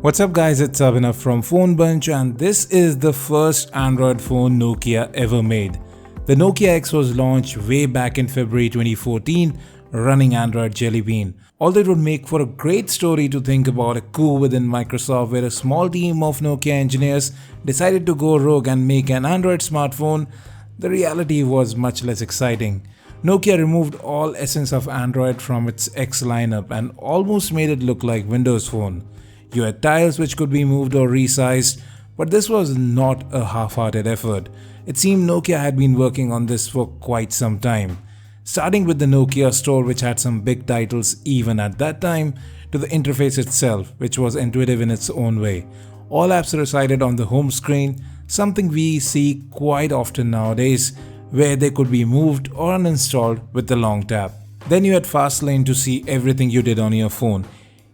What's up guys, it's Abhinav from PhoneBunch and this is the first Android phone Nokia ever made. The Nokia X was launched way back in February 2014 running Android Jellybean. Although it would make for a great story to think about a coup within Microsoft where a small team of Nokia engineers decided to go rogue and make an Android smartphone, the reality was much less exciting. Nokia removed all essence of Android from its X lineup and almost made it look like Windows Phone. You had tiles which could be moved or resized, but this was not a half-hearted effort. It seemed Nokia had been working on this for quite some time. Starting with the Nokia Store, which had some big titles even at that time, to the interface itself, which was intuitive in its own way. All apps resided on the home screen, something we see quite often nowadays, where they could be moved or uninstalled with the long tap. Then you had Fastlane to see everything you did on your phone,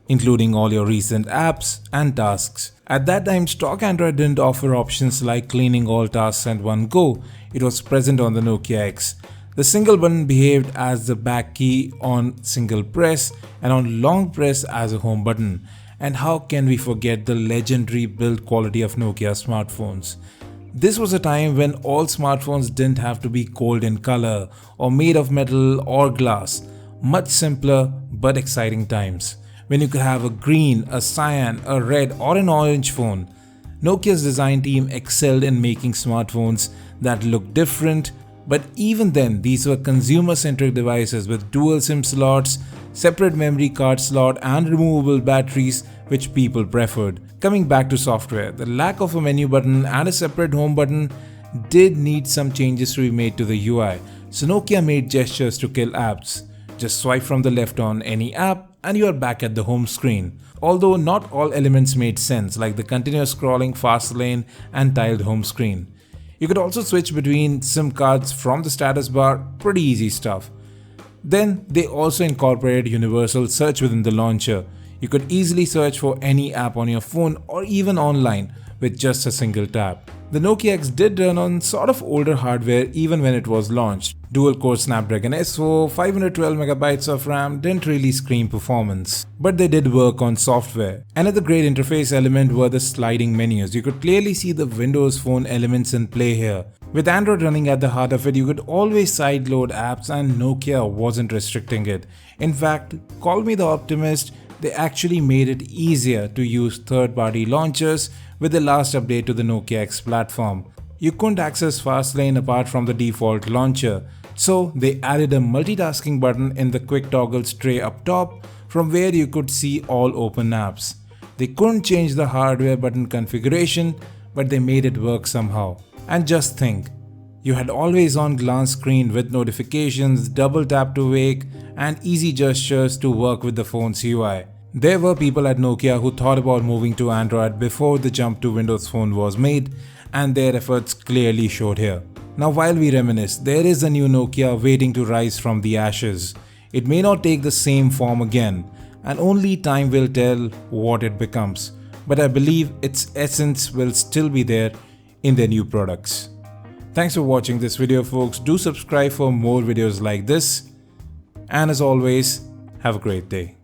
including all your recent apps and tasks. At that time, stock Android didn't offer options like cleaning all tasks at one go. It was present on the Nokia X. The single button behaved as the back key on single press and on long press as a home button. And how can we forget the legendary build quality of Nokia smartphones? This was a time when all smartphones didn't have to be gold in color or made of metal or glass. Much simpler but exciting times, when you could have a green, a cyan, a red or an orange phone. Nokia's design team excelled in making smartphones that looked different, but even then these were consumer-centric devices with dual SIM slots, separate memory card slot and removable batteries which people preferred. Coming back to software, the lack of a menu button and a separate home button did need some changes to be made to the UI, so Nokia made gestures to kill apps. Just swipe from the left on any app and you are back at the home screen. Although not all elements made sense, like the continuous scrolling, fast lane and tiled home screen. You could also switch between SIM cards from the status bar, pretty easy stuff. Then they also incorporated universal search within the launcher. You could easily search for any app on your phone or even online with just a single tap. The Nokia X did run on sort of older hardware even when it was launched. Dual-core Snapdragon S4, 512MB of RAM didn't really scream performance, but they did work on software. Another great interface element were the sliding menus. You could clearly see the Windows Phone elements in play here. With Android running at the heart of it, you could always sideload apps and Nokia wasn't restricting it. In fact, call me the optimist, they actually made it easier to use third-party launchers with the last update to the Nokia X platform. You couldn't access Fastlane apart from the default launcher, so they added a multitasking button in the quick toggles tray up top from where you could see all open apps. They couldn't change the hardware button configuration, but they made it work somehow. And just think, you had always on glance screen with notifications, double tap to wake and easy gestures to work with the phone's UI. There were people at Nokia who thought about moving to Android before the jump to Windows Phone was made, and their efforts clearly showed here. Now while we reminisce, there is a new Nokia waiting to rise from the ashes. It may not take the same form again, and only time will tell what it becomes, but I believe its essence will still be there in their new products. Thanks for watching this video folks, do subscribe for more videos like this, and as always, have a great day.